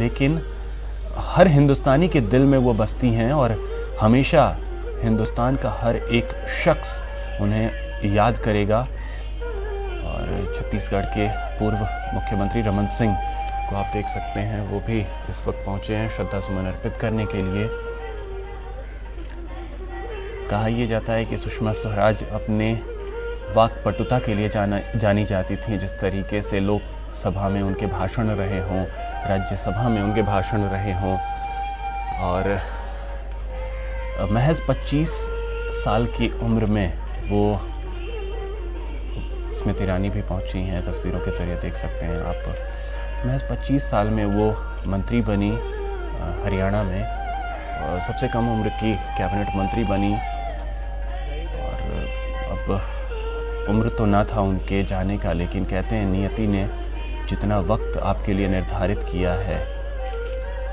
लेकिन हर हिंदुस्तानी के दिल में वो बसती हैं और हमेशा हिंदुस्तान का हर एक शख्स उन्हें याद करेगा। और छत्तीसगढ़ के पूर्व मुख्यमंत्री रमन सिंह को आप देख सकते हैं, वो भी इस वक्त पहुंचे हैं श्रद्धा सुमन अर्पित करने के लिए। कहा यह जाता है कि सुषमा स्वराज अपने वाक्पटुता के लिए जानी जाती थी। जिस तरीके से लोकसभा में उनके भाषण रहे हों, राज्यसभा में उनके भाषण रहे हों, और महज 25 साल की उम्र में वो स्मृति ईरानी भी पहुंची हैं, तस्वीरों के जरिए देख सकते हैं आप। महज 25 साल में वो मंत्री बनी हरियाणा में, और सबसे कम उम्र की कैबिनेट मंत्री बनी। और अब उम्र तो ना था उनके जाने का, लेकिन कहते हैं नियति ने जितना वक्त आपके लिए निर्धारित किया है,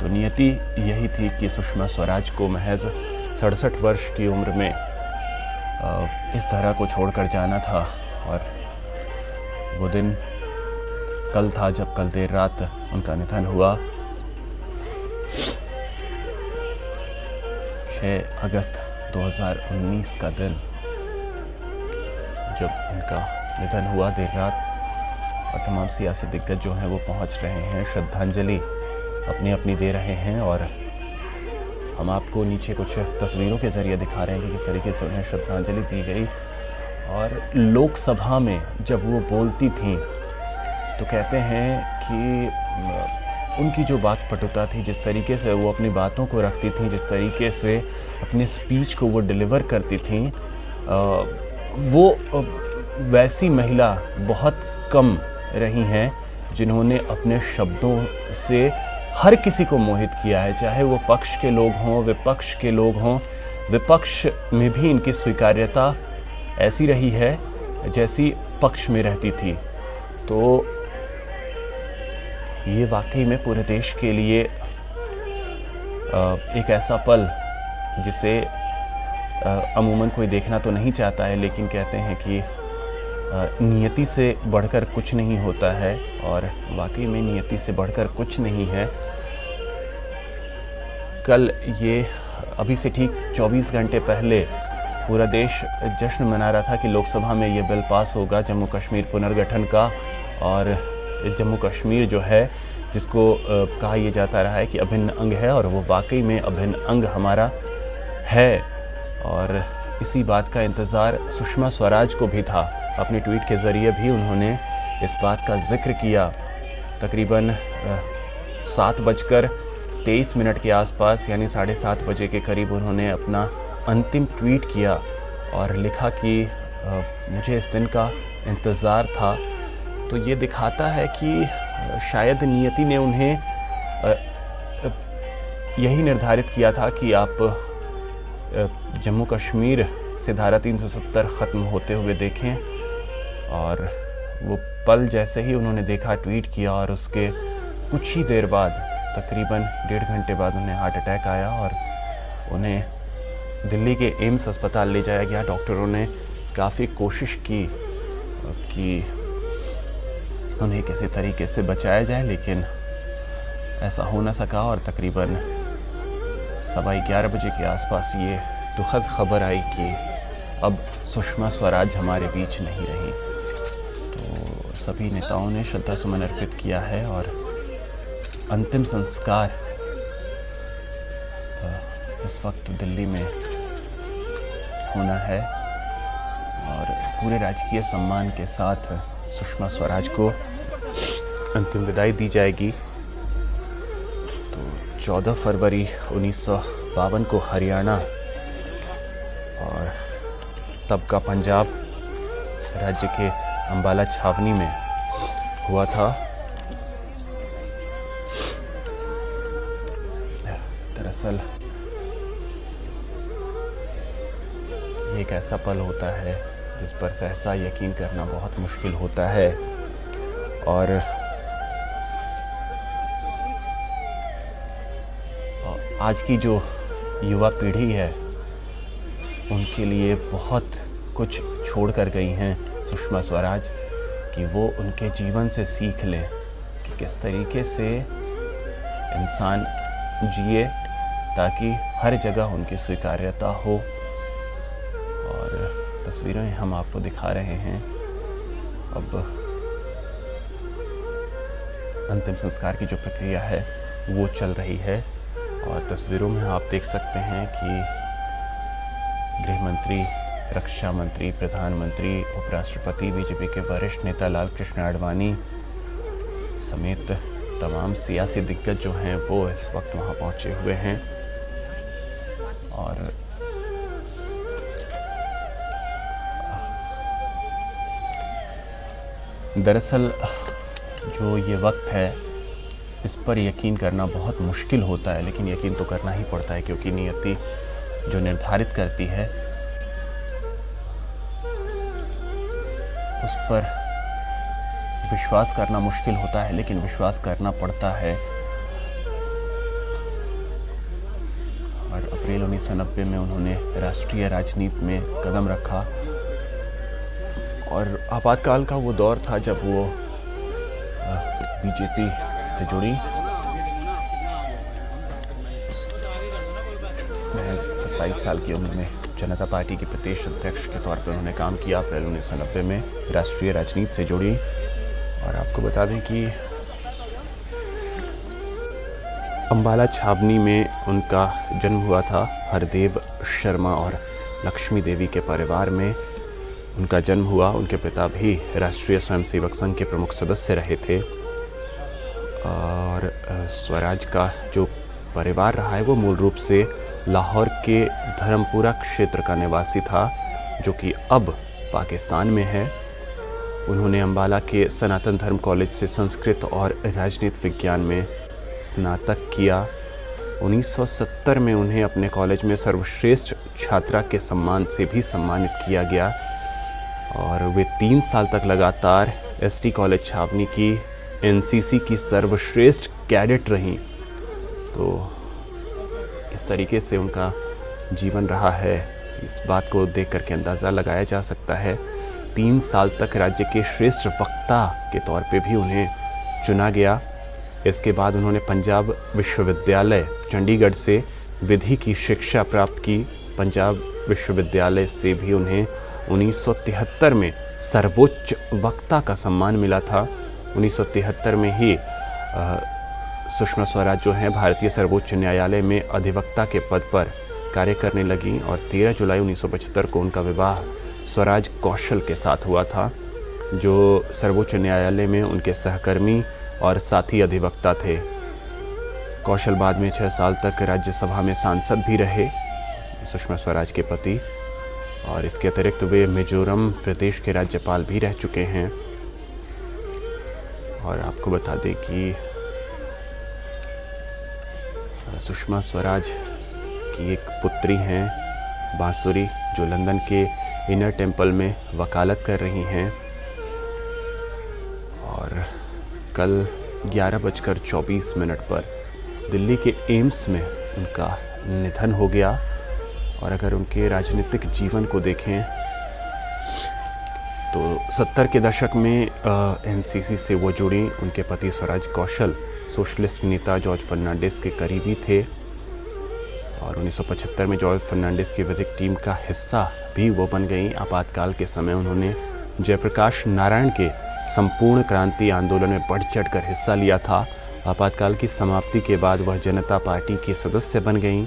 तो नियति यही थी कि सुषमा स्वराज को महज 67 वर्ष की उम्र में इस तरह को छोड़कर जाना था। और वो दिन कल था जब कल देर रात उनका निधन हुआ। 6 अगस्त 2019 का दिन जब उनका निधन हुआ देर रात, और तमाम सियासी दिग्गज जो हैं वो पहुंच रहे हैं, श्रद्धांजलि अपनी अपनी दे रहे हैं। और हम आपको नीचे कुछ तस्वीरों के ज़रिए दिखा रहे हैं कि किस तरीके से उन्हें श्रद्धांजलि दी गई। और लोकसभा में जब वो बोलती थीं तो कहते हैं कि उनकी जो वाक्पटुता थी, जिस तरीके से वो अपनी बातों को रखती थीं, जिस तरीके से अपने स्पीच को वो डिलीवर करती थीं, वो वैसी महिला बहुत कम रही हैं जिन्होंने अपने शब्दों से हर किसी को मोहित किया है, चाहे वो पक्ष के लोग हों, विपक्ष के लोग हों। विपक्ष में भी इनकी स्वीकार्यता ऐसी रही है जैसी पक्ष में रहती थी। तो ये वाकई में पूरे देश के लिए एक ऐसा पल जिसे अमूमन कोई देखना तो नहीं चाहता है, लेकिन कहते हैं कि नियति से बढ़कर कुछ नहीं होता है, और वाकई में नियति से बढ़कर कुछ नहीं है। कल ये अभी से ठीक 24 घंटे पहले पूरा देश जश्न मना रहा था कि लोकसभा में ये बिल पास होगा जम्मू कश्मीर पुनर्गठन का। और जम्मू कश्मीर जो है, जिसको कहा यह जाता रहा है कि अभिन्न अंग है, और वो वाकई में अभिन्न अंग हमारा है। और इसी बात का इंतज़ार सुषमा स्वराज को भी था। अपने ट्वीट के ज़रिए भी उन्होंने इस बात का जिक्र किया। तकरीबन 7:23 के आसपास, यानी 7:30 बजे के करीब उन्होंने अपना अंतिम ट्वीट किया और लिखा कि मुझे इस दिन का इंतज़ार था। तो ये दिखाता है कि शायद नियति ने उन्हें यही निर्धारित किया था कि आप जम्मू कश्मीर से धारा 370 ख़त्म होते हुए देखें। और वो पल जैसे ही उन्होंने देखा, ट्वीट किया, और उसके कुछ ही देर बाद, तकरीबन 1.5 घंटे बाद उन्हें हार्ट अटैक आया और उन्हें दिल्ली के एम्स अस्पताल ले जाया गया। डॉक्टरों ने काफ़ी कोशिश की कि उन्हें किसी तरीके से बचाया जाए, लेकिन ऐसा हो न सका। और तकरीबन 11:15 बजे के आसपास ये दुखद खबर आई कि अब सुषमा स्वराज हमारे बीच नहीं रही। तो सभी नेताओं ने श्रद्धा सुमन अर्पित किया है और अंतिम संस्कार इस वक्त दिल्ली में होना है, और पूरे राजकीय सम्मान के साथ सुषमा स्वराज को अंतिम विदाई दी जाएगी। तो 14 फरवरी 1952 को हरियाणा और तब का पंजाब राज्य के अंबाला छावनी में हुआ था। दरअसल ये एक ऐसा पल होता है जिस पर सहसा यकीन करना बहुत मुश्किल होता है। और आज की जो युवा पीढ़ी है उनके लिए बहुत कुछ छोड़ कर गई हैं सुषमा स्वराज, कि वो उनके जीवन से सीख लें कि किस तरीके से इंसान जिए ताकि हर जगह उनकी स्वीकार्यता हो। और तस्वीरें हम आपको दिखा रहे हैं। अब अंतिम संस्कार की जो प्रक्रिया है वो चल रही है और तस्वीरों में आप देख सकते हैं कि गृह मंत्री, रक्षा मंत्री, प्रधानमंत्री, उपराष्ट्रपति, बीजेपी के वरिष्ठ नेता लाल कृष्ण आडवाणी समेत तमाम सियासी दिग्गज जो हैं वो इस वक्त वहाँ पहुँचे हुए हैं। और दरअसल जो ये वक्त है इस पर यकीन करना बहुत मुश्किल होता है, लेकिन यकीन तो करना ही पड़ता है क्योंकि नियति जो निर्धारित करती है उस पर विश्वास करना मुश्किल होता है, लेकिन विश्वास करना पड़ता है। और अप्रैल 1990 में उन्होंने राष्ट्रीय राजनीति में कदम रखा और आपातकाल का वो दौर था जब वो बीजेपी से जुड़ी। महज 27 साल की उम्र में जनता पार्टी के प्रदेश अध्यक्ष के तौर पर उन्होंने काम किया। अप्रैल 1990 में राष्ट्रीय राजनीति से जुड़ी। और आपको बता दें कि अम्बाला छावनी में उनका जन्म हुआ था। हरदेव शर्मा और लक्ष्मी देवी के परिवार में उनका जन्म हुआ। उनके पिता भी राष्ट्रीय स्वयंसेवक संघ के प्रमुख सदस्य रहे थे। और स्वराज का जो परिवार रहा है वो मूल रूप से लाहौर के धर्मपुरा क्षेत्र का निवासी था, जो कि अब पाकिस्तान में है। उन्होंने अम्बाला के सनातन धर्म कॉलेज से संस्कृत और राजनीति विज्ञान में स्नातक किया। 1970 में उन्हें अपने कॉलेज में सर्वश्रेष्ठ छात्रा के सम्मान से भी सम्मानित किया गया और वे 3 साल तक लगातार एसटी कॉलेज छावनी की एनसीसी की सर्वश्रेष्ठ कैडेट रहीं। तो किस तरीके से उनका जीवन रहा है इस बात को देख करके अंदाज़ा लगाया जा सकता है। 3 साल तक राज्य के श्रेष्ठ वक्ता के तौर पे भी उन्हें चुना गया। इसके बाद उन्होंने पंजाब विश्वविद्यालय चंडीगढ़ से विधि की शिक्षा प्राप्त की। पंजाब विश्वविद्यालय से भी उन्हें 1973 में सर्वोच्च वक्ता का सम्मान मिला था। 1973 में ही सुषमा स्वराज जो हैं भारतीय सर्वोच्च न्यायालय में अधिवक्ता के पद पर कार्य करने लगी और 13 जुलाई 1975 को उनका विवाह स्वराज कौशल के साथ हुआ था, जो सर्वोच्च न्यायालय में उनके सहकर्मी और साथी अधिवक्ता थे। कौशल बाद में 6 साल तक राज्यसभा में सांसद भी रहे, सुषमा स्वराज के पति। और इसके अतिरिक्त वे मिजोरम प्रदेश के राज्यपाल भी रह चुके हैं। और आपको बता दें कि सुषमा स्वराज की एक पुत्री हैं बांसुरी, जो लंदन के इनर टेम्पल में वकालत कर रही हैं। और कल 11:24 पर दिल्ली के एम्स में उनका निधन हो गया। और अगर उनके राजनीतिक जीवन को देखें तो 70 के दशक में एनसीसी से वो जुड़ी। उनके पति स्वराज कौशल सोशलिस्ट नेता जॉर्ज फर्नांडिस के करीबी थे और 1975 में जॉर्ज फर्नांडिस की विधिक टीम का हिस्सा भी वो बन गई। आपातकाल के समय उन्होंने जयप्रकाश नारायण के संपूर्ण क्रांति आंदोलन में बढ़ चढ़कर हिस्सा लिया था। आपातकाल की समाप्ति के बाद वह जनता पार्टी की सदस्य बन गईं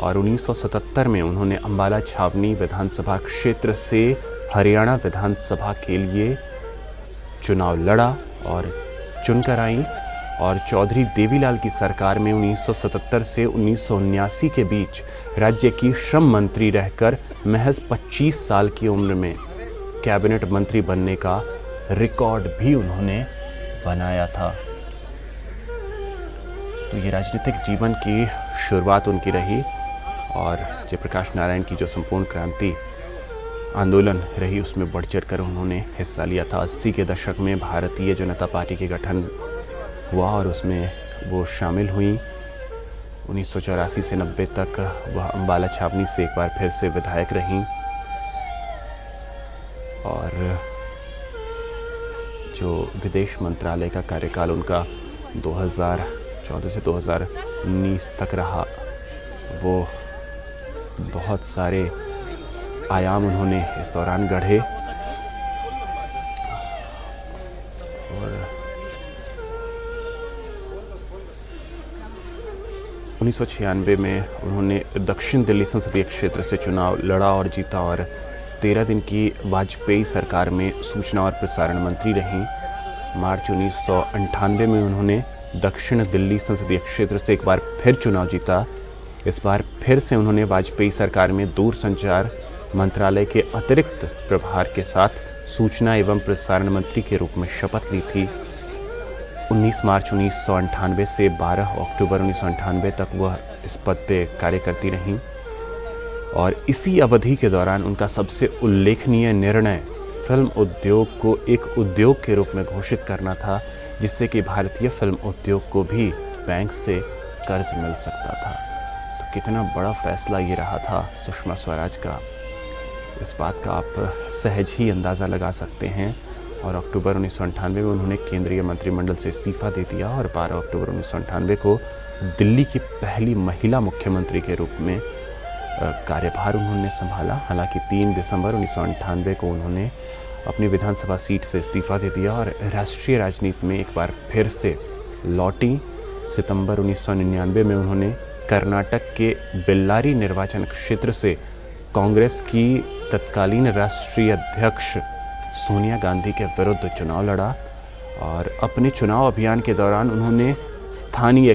और 1977 में उन्होंने अम्बाला छावनी विधानसभा क्षेत्र से हरियाणा विधानसभा के लिए चुनाव लड़ा और चुनकर आईं। और चौधरी देवीलाल की सरकार में 1977 से 1979 के बीच राज्य की श्रम मंत्री रहकर महज 25 साल की उम्र में कैबिनेट मंत्री बनने का रिकॉर्ड भी उन्होंने बनाया था। तो ये राजनीतिक जीवन की शुरुआत उनकी रही और जयप्रकाश नारायण की जो संपूर्ण क्रांति आंदोलन रही उसमें बढ़ चढ़ कर उन्होंने हिस्सा लिया था। 80 के दशक में भारतीय जनता पार्टी के गठन हुआ और उसमें वो शामिल हुई। 1984 से 90 तक वह अम्बाला छावनी से एक बार फिर से विधायक रहीं और जो विदेश मंत्रालय का कार्यकाल उनका 2014 से 2019 तक रहा, वो बहुत सारे आयाम उन्होंने इस दौरान गढ़े और 1996 में उन्होंने दक्षिण दिल्ली संसदीय क्षेत्र से चुनाव लड़ा और जीता और 13 दिन की वाजपेयी सरकार में सूचना और प्रसारण मंत्री रहीं। मार्च 1998 में उन्होंने दक्षिण दिल्ली संसदीय क्षेत्र से एक बार फिर चुनाव जीता। इस बार फिर से उन्होंने वाजपेयी सरकार में दूरसंचार मंत्रालय के अतिरिक्त प्रभार के साथ सूचना एवं प्रसारण मंत्री के रूप में शपथ ली थी। 19 मार्च 1998 से 12 अक्टूबर 1998 तक वह इस पद पे कार्य करती रहीं और इसी अवधि के दौरान उनका सबसे उल्लेखनीय निर्णय फिल्म उद्योग को एक उद्योग के रूप में घोषित करना था, जिससे कि भारतीय फिल्म उद्योग को भी बैंक से कर्ज मिल सकता था। तो कितना बड़ा फैसला ये रहा था सुषमा स्वराज का, इस बात का आप सहज ही अंदाज़ा लगा सकते हैं। और अक्टूबर 1998 में उन्होंने केंद्रीय मंत्रिमंडल से इस्तीफा दे दिया और 12 अक्टूबर 1998 को दिल्ली की पहली महिला मुख्यमंत्री के रूप में कार्यभार उन्होंने संभाला। हालांकि 3 दिसंबर 1998 को उन्होंने अपनी विधानसभा सीट से इस्तीफा दे दिया और राष्ट्रीय राजनीति में एक बार फिर से लौटी। सितंबर 1999 में उन्होंने कर्नाटक के बेल्लारी निर्वाचन क्षेत्र से कांग्रेस की तत्कालीन राष्ट्रीय अध्यक्ष सोनिया गांधी के विरुद्ध चुनाव लड़ा और अपने चुनाव अभियान के दौरान उन्होंने स्थानीय